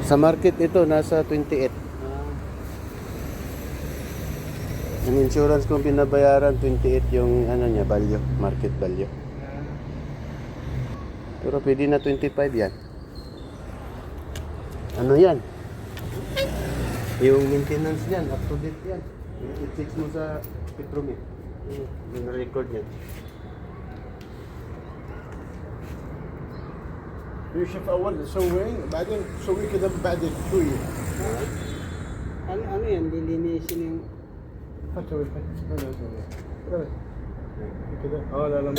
Sa market ito, nasa 28. Yung insurance kong binabayaran, 28 yung ano niya, value, market value. Pero pwede na 25 yan. Ano yan? Yung maintenance niyan, up to date yan. I-check mo sa Petromet. Yung record niyan. يوشف اول سوي بعدين سوي كذا بعدين شويه Ano yan, lilinisin yung... فتوي كذا لا لا ما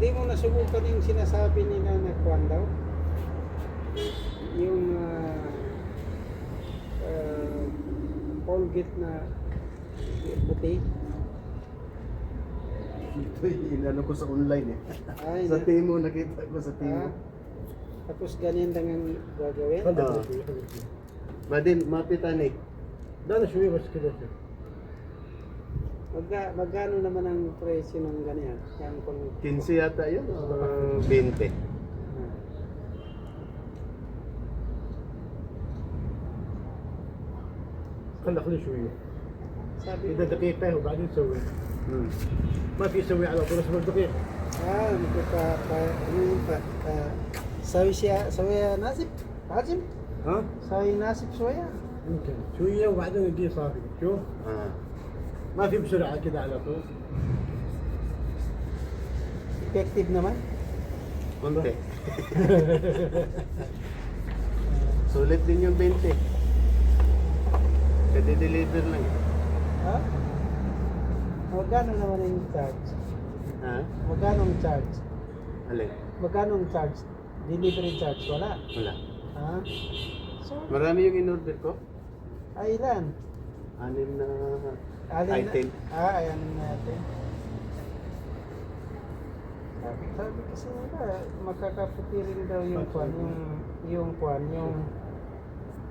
Di mo nasubukan yung sinasabi nila na kwan daw? Yung Colgate na puti. Ito inano ko sa online eh. Ay, Sa Timo, nakita ko sa Timo. Tapos ganyan lang ang gagawin? Badin, mapitan eh. لا لا شويه بس كذا Magkano naman ang presyo ng ganyan? Yan kung... 15 yata yun, 20. خلي شويه Sabi اذا دقيقه وبعدين سوي Hmm. ما في يسوي على طول اصبر دقيقه sawi siya, sawi nasib? Hajim? Huh? Sawi nasib soya? يمكن شويه وبعدين يجي صافي شوف Ah. ما في بسرعه كذا على طول Effective naman? Konti. Sulit din yung 20. Kadi-deliver lang. Ha? Magkano naman yung charge? Ha? Magkano ang charge? Alin? Magkano ang charge? Delivery charge? Wala. Wala. Ha? So, Marami yung in-order ko. ay ilan? 6 na Alin item. ayan natin. Sabi kasi nila, makakaputi rin daw yung kwan, yung kwan, yung...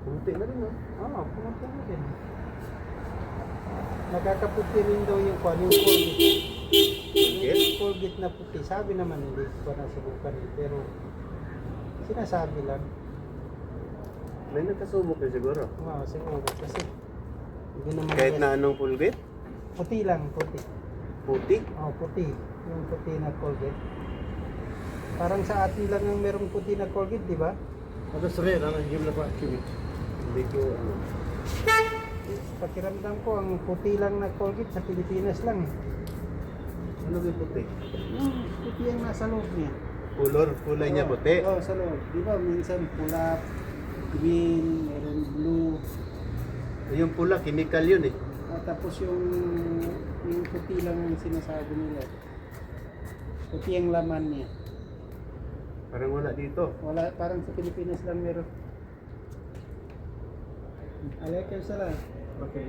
Kunti na rin, no? Oo, pumunta na din. Nakakaputi rin daw yung kwan, yung Colgate. Yung Colgate na puti. Sabi naman hindi ko nasubukan eh, pero sinasabi lang. May nagkasubok na siguro. Oo, siguro kasi hindi naman Kahit yan. na anong Colgate, Puti lang, puti. puti. Oh, puti. Yung puti na Colgate. Parang sa atin lang ang merong puti na Colgate, di ba? هذا صغير انا نجيب لك واحد كبير Hindi ko, ano. Pakiramdam ko, ang puti lang na Colgate sa Pilipinas lang eh. Ano yung puti? Puti ang nasa loob niya. Kulay niya puti. Oo, sa loob. Di ba, minsan pula, green, meron blue. Yung pula, chemical yun eh. Tapos yung puti lang ang sinasabi nila. Puti ang laman niya. Parang wala dito. Wala, parang sa Pilipinas lang meron. Alaikum salam. اوكي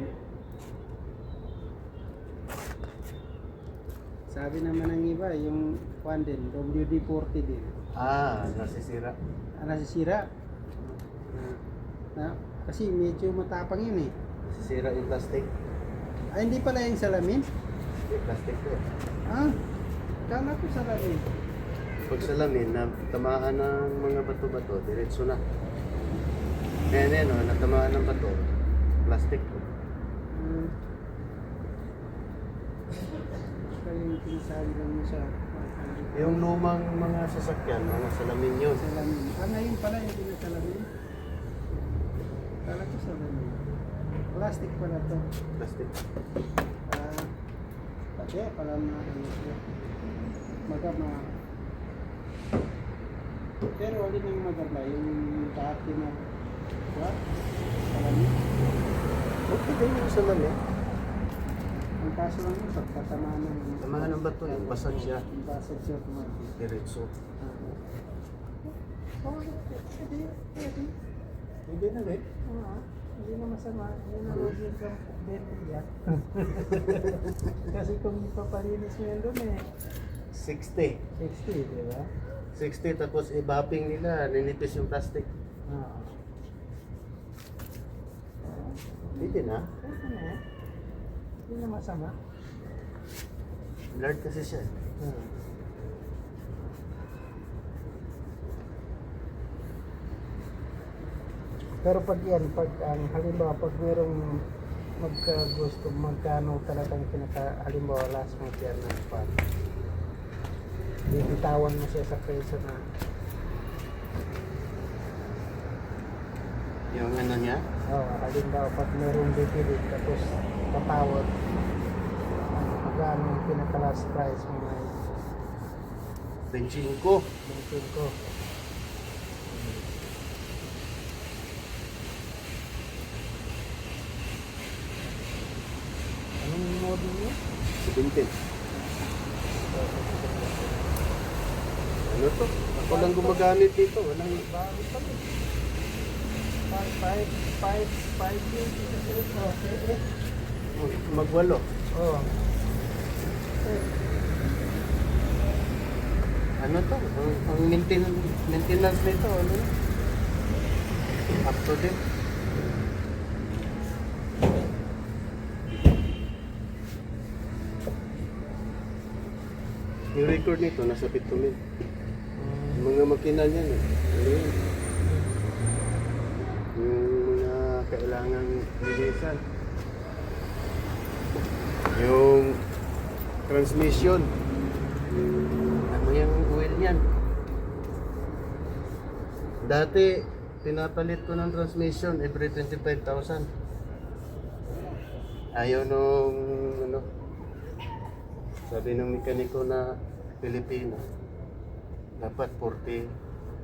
Sabi naman ng iba, yung kwan din, WD-40 din. Nasisira. Nasisira. Kasi medyo matapang yun eh. Nasisira yung plastic. Ay, hindi pala yung salamin? Yung plastic ko. Ah, kala ko salamin. Pag salamin, natamaan ng mga bato-bato, diretso na. Ayan, natamaan ng bato. Plastic ko. Kaya yung pinasabi lang mo sa Yung lumang mga sasakyan, mga salamin yun. salamin. Ngayon pala yung pinasalamin. Kala ko salamin. Plastic pala to. Plastic. Kaya pala na ano siya. Magama. Pero alin ang maganda, yung dati na what? Salamin. Okay din yung salamin. Ang kaso lang yun, pagkatamaan ng... Tamahan ng bato, yung basag siya. Yung basag siya kumain. Diretso. Pwede. Hindi na rin. Hindi na masama. Hindi na login kang battery. Kasi kung ipapalinis mo yun doon 60. 60, di ba? 60 tapos i-bapping nila, ninipis yung plastic. Oo. Hindi na. Pwede na eh. Hindi na masama. Blurred kasi siya. Pero pag yan, pag ang halimbawa, pag merong magkagusto, magkano talagang halimbawa last month yan ng pan. Bibitawan mo siya sa presyo na Yung ano niya? halimbawa pag merong bibili tapos tatawad magkano yung pinaka last price mo na 25. mention ko. Anong model niya? 17. Ano to? Ako lang gumagamit dito. Walang Bago pa rin. 5 years okay. magwalo. Oh. Ano to? Ang maintenance nito, ano na? Up to date. Yung record nito, nasa 7,000. Yung mga makina niyan, ano yun? Yung mga kailangan linisan. Yung transmission. Ano yung oil niyan? Dati, pinapalit ko ng transmission every 25,000. Ayaw nung, ano, sabi ng mekaniko na Pilipino, dapat 40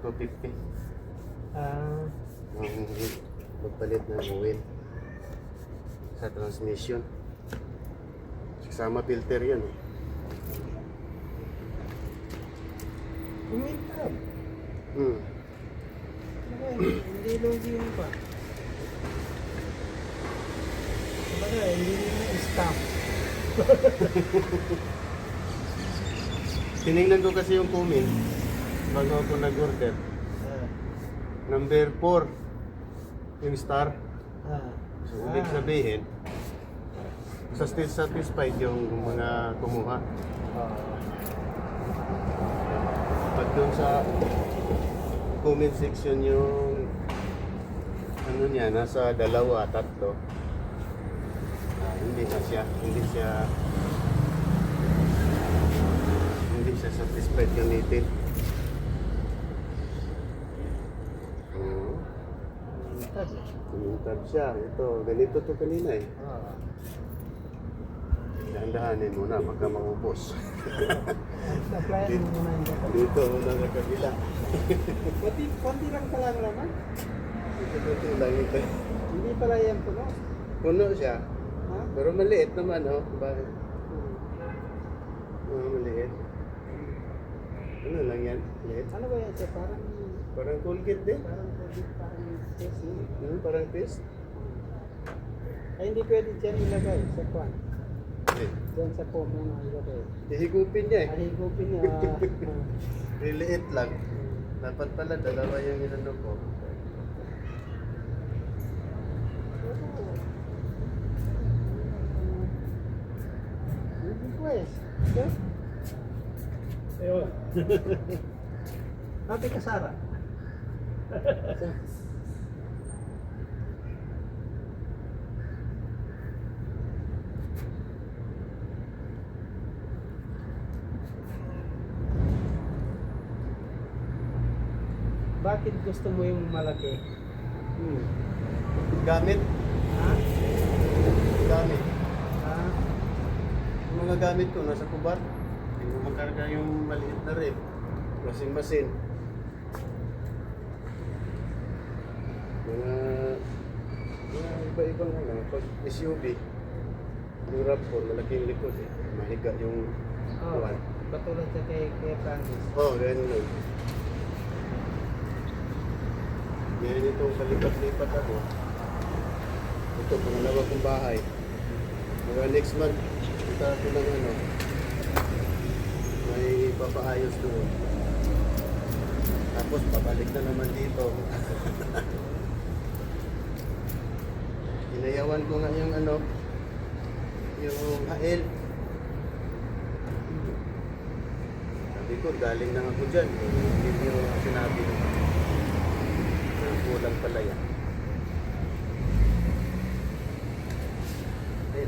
to 50 ang magpalit ng oil sa transmission. Kasama filter yan. Umintab. Hmm. Hindi login pa. Kumbaga, hindi na stop. Tinignan ko kasi yung comment bago ako nag-order. Number 4 yung star. So, ibig sabihin, satisfied yung mga kumuha. Pag doon sa comment section yung ano niya, nasa 2, 3, hindi siya satisfied gamitin. Kumintab siya. Ito, ganito to kanina eh. Dahan-dahanin muna, baka maubos. Applyan mo muna yung data. Dito muna sa kabila. Konti lang pala ang laman. Ito lang ito. Hindi pala yan puno. Puno siya. Ha? Pero maliit naman, oh. Bakit? Maliit. Ano lang yan? Maliit. Ano ba yan siya? Parang Colgate din. Parang test, no? Parang paste. Ay, hindi pwede dyan ilagay sa kwan. Eh, Dyan sa po muna ilagay. hihigupin niya eh. Ahigupin niya. Liliit lang. Dapat pala dalawa yung inano ko. Request. Okay? Ayun. Ate Kasara. Bakit gusto mo yung malaki? Gamit. Ha? Gamit. Ha? Yung mga gamit ko nasa kubar. Hindi mo makarga yung maliit na rep. Washing machine. Mga iba-ibang ano. Pag SUV, yung RAV4, malaking likod eh. Mahiga yung kuwan. Katulad sa kay Francis. Oh, ganyan lang. Ganyan itong palipat-lipat ako. Ito, pangalawa kong bahay. Mga next month, kita ko ng ano, may papaayos doon. Tapos, babalik na naman dito. Inayawan ko nga yung ano, yung hail. Sabi ko, galing na ako dyan. Hindi nyo sinabi. Kulang pala yan.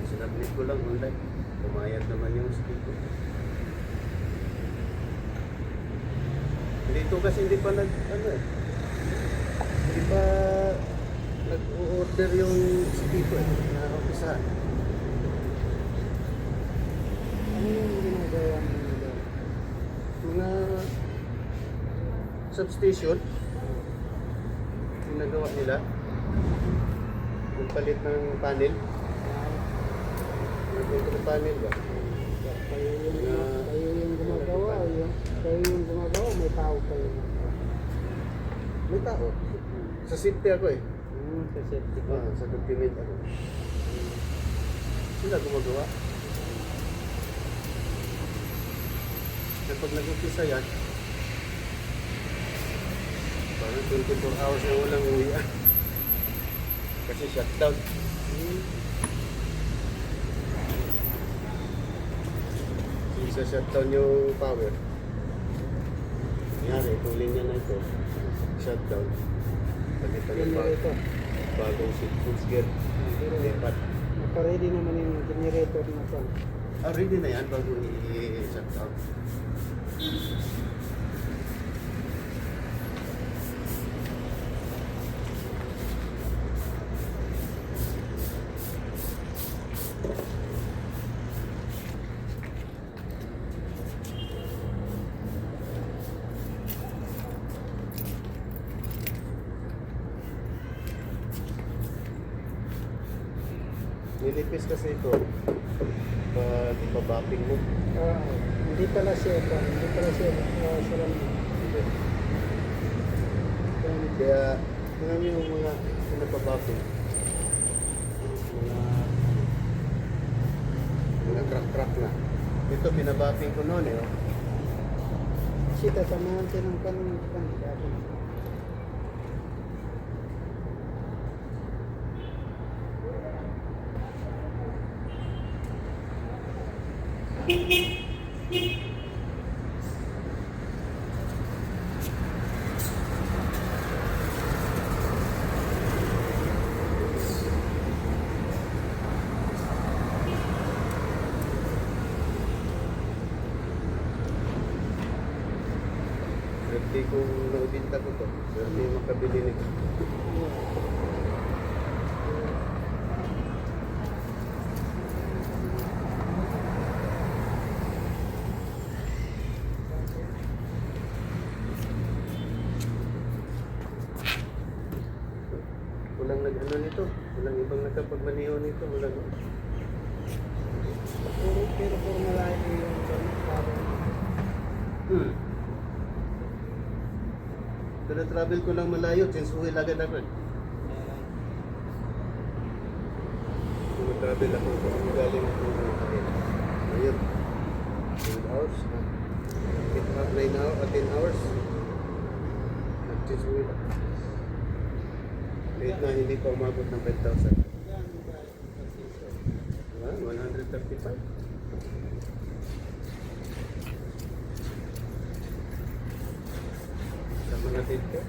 Sinablit ko lang online. Pumayag naman yung speaker. Dito kasi hindi pa hindi pa nag-order yung speaker na umpisahan. Ano yung ginagawa mo nila? Mga substation, ginagawa nila. Nagpalit ng panel. Nagpalit ng panel ba? Kayo yung gumagawa, kayo yung gumagawa, may tao kayo. May tao. Sa safety ako eh. Sa safety ko. Sa document ako. Sila gumagawa. Kapag nag-umpisa yan, parang 24 hours na walang uwian. Kasi shutdown. Isa shutdown yung power. Nangyari, itong linya na ito, shutdown. Pagkita yung Generator. bagong switch gear. Lipat. Naka-ready naman yung generator na to. Ready na yan bago i-shutdown. Nilipis kasi ito pag ipabapping mo. Hindi pala siya ito. Hindi pala siya sarang. Kaya marami yung mga pinapabapping. Mga crack na. Ito pinabapping ko noon eh. Kasi tatamahan siya ng kandidato. Birthday kung naibinta ko to. Birthday makabili nito. Walang nag-ano nito. Walang ibang nakapagmaniho nito. Walang... Pero puro malayo yung parang travel ko lang malayo since uwi lagad ako. Kung travel ako, galing ako ayun. 10 hours. 9 hours, 10 hours. Nag-change uwi lang. Late na hindi pa umabot ng 5,000. 135. Sama natin ito.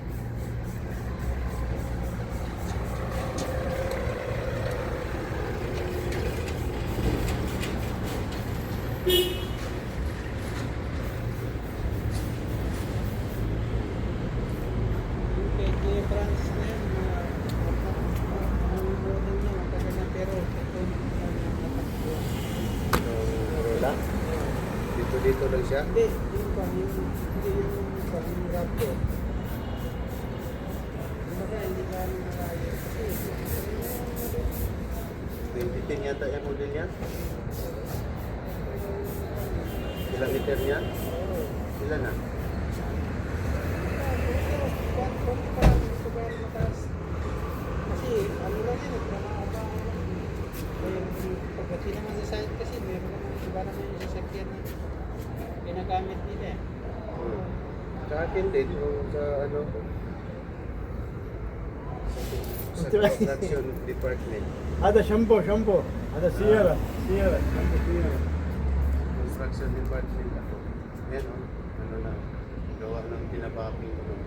kay France na yan, ang model niya, matagal na pero ito natakbo. Yung Corolla. Dito lang siya. Hindi, yung Raptor. Kumbaga, hindi gano'ng malayo. Kasi, 2010 yata yung model niya. Ilang liter niya? Ilan na? Kasi, ano lang yun, nagpapakaba. Pagdating naman sa site kasi, meron naman iba naman yung sasakyan na ginagamit nila eh. Sa akin din, yung sa ano, sa construction department. هذا شامبو هذا سيارة شامبو سيارة. Construction department ako. Yan o, ano na, gawa ng pinabaping ko nung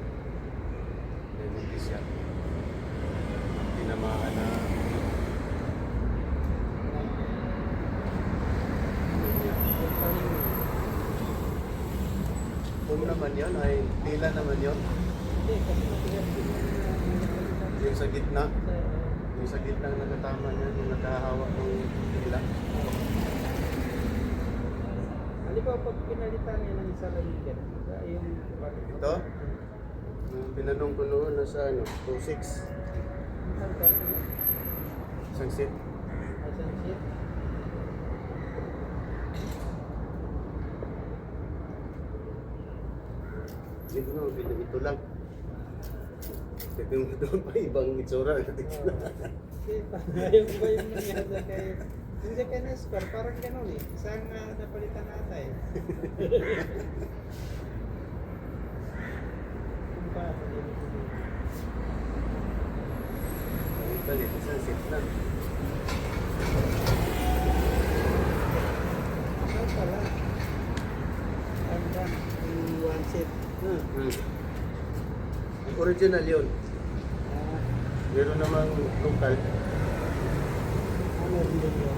nilipis siya. Tinamaan na naman yun, ay tila naman yun. Hindi, kasi matigas din yung Yung sa gitna, yung sa gitna ang nakatama niya, yung nakahawa ng tila. Halimbawa, pag pinalitan niya ng isa lang yung Ito? Yung pinanong ko noon, nasa ano, 2.6. Isang seat. Isang seat. Hindi ko naman pinag ito lang. Kasi mo doon pa ibang itsura. Kasi ayaw ko ba yung nangyari kay... Yung sa kay Nestor, parang gano'n eh. Isang napalitan nata eh. Kung paano, hindi ko din. Ang palit, isang seat lang. Saan pala? Saan ba? Yung one seat. Ang original yun. Ah, Meron namang local. ano rin din yun?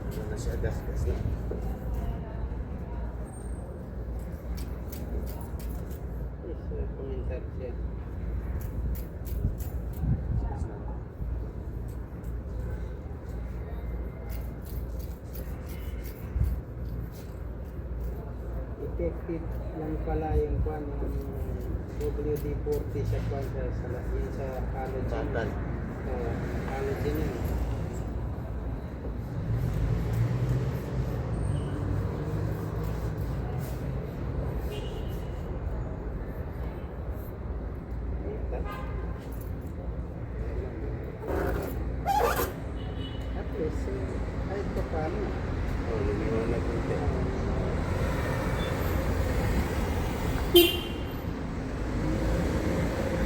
Ano na siya, gas-gas na. Yes, komentar siya. Gas na. Effective lang pala yung kwan, yung WD-40 sa kwan sa halogen. Batal. Halogen yun. At least, kahit pa paano. Oh, lumiwan na konti.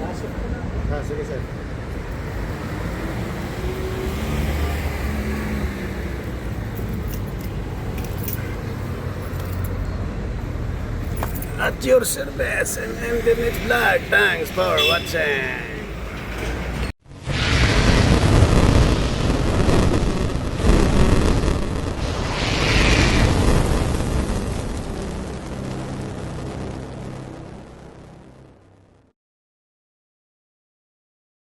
Pasok ko na. Sige sir. At your service and internet vlog. Thanks for watching.